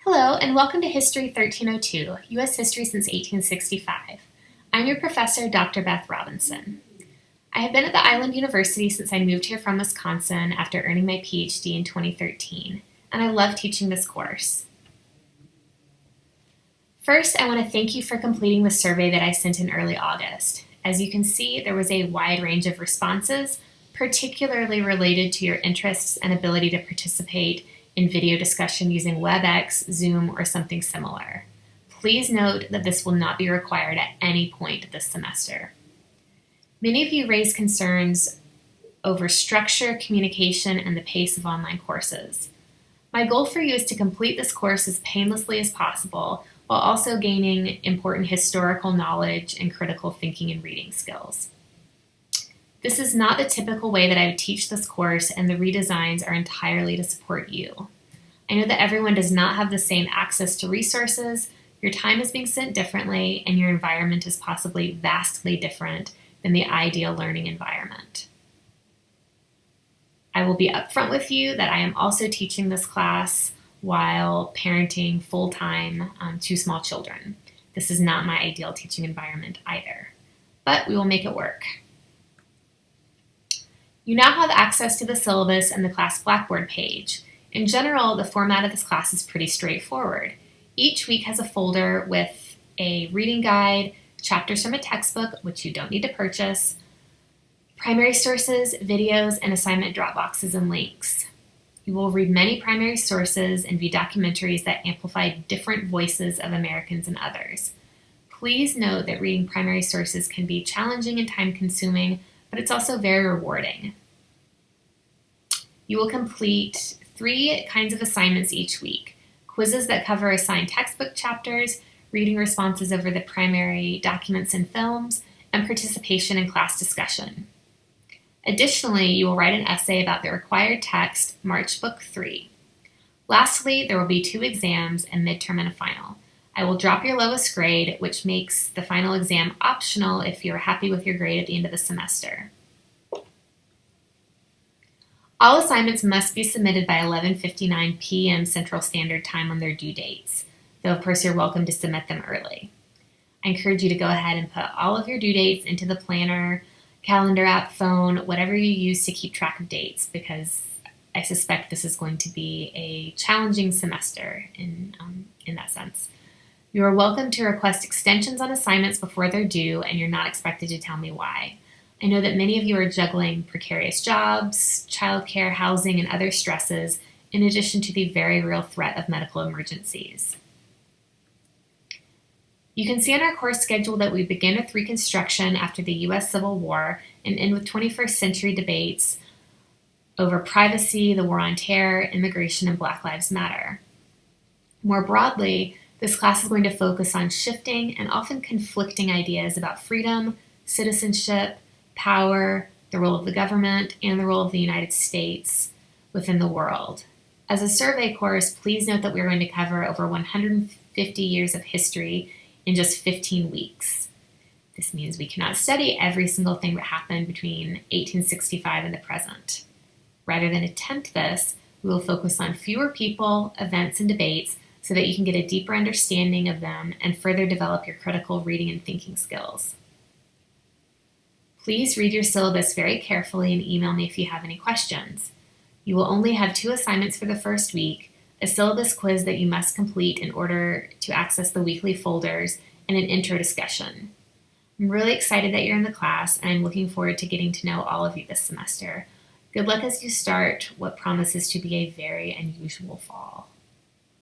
Hello, and welcome to History 1302, U.S. History since 1865. I'm your professor, Dr. Beth Robinson. I have been at the Island University since I moved here from Wisconsin after earning my PhD in 2013, and I love teaching this course. First, I want to thank you for completing the survey that I sent in early August. As you can see, there was a wide range of responses, particularly related to your interests and ability to participate in video discussion using WebEx, Zoom, or something similar. Please note that this will not be required at any point this semester. Many of you raised concerns over structure, communication, and the pace of online courses. My goal for you is to complete this course as painlessly as possible while also gaining important historical knowledge and critical thinking and reading skills. This is not the typical way that I would teach this course, and the redesigns are entirely to support you. I know that everyone does not have the same access to resources, your time is being spent differently, and your environment is possibly vastly different than the ideal learning environment. I will be upfront with you that I am also teaching this class while parenting full-time 2 small children. This is not my ideal teaching environment either, but we will make it work. You now have access to the syllabus and the class Blackboard page. In general, the format of this class is pretty straightforward. Each week has a folder with a reading guide, chapters from a textbook, which you don't need to purchase, primary sources, videos, and assignment drop boxes and links. You will read many primary sources and view documentaries that amplify different voices of Americans and others. Please note that reading primary sources can be challenging and time-consuming, but it's also very rewarding. You will complete 3 kinds of assignments each week: quizzes that cover assigned textbook chapters, reading responses over the primary documents and films, and participation in class discussion. Additionally, you will write an essay about the required text, March Book 3. Lastly, there will be 2 exams, a midterm and a final. I will drop your lowest grade, which makes the final exam optional if you're happy with your grade at the end of the semester. All assignments must be submitted by 11:59 p.m. Central Standard Time on their due dates, though of course you're welcome to submit them early. I encourage you to go ahead and put all of your due dates into the planner, calendar app, phone, whatever you use to keep track of dates, because I suspect this is going to be a challenging semester in that sense. You are welcome to request extensions on assignments before they're due, and you're not expected to tell me why. I know that many of you are juggling precarious jobs, childcare, housing, and other stresses, in addition to the very real threat of medical emergencies. You can see on our course schedule that we begin with Reconstruction after the U.S. Civil War and end with 21st century debates over privacy, the War on Terror, immigration, and Black Lives Matter. More broadly, this class is going to focus on shifting and often conflicting ideas about freedom, citizenship, power, the role of the government, and the role of the United States within the world. As a survey course, please note that we're going to cover over 150 years of history in just 15 weeks. This means we cannot study every single thing that happened between 1865 and the present. Rather than attempt this, we will focus on fewer people, events, and debates so that you can get a deeper understanding of them and further develop your critical reading and thinking skills. Please read your syllabus very carefully and email me if you have any questions. You will only have 2 assignments for the first week, a syllabus quiz that you must complete in order to access the weekly folders, and an intro discussion. I'm really excited that you're in the class, and I'm looking forward to getting to know all of you this semester. Good luck as you start what promises to be a very unusual fall.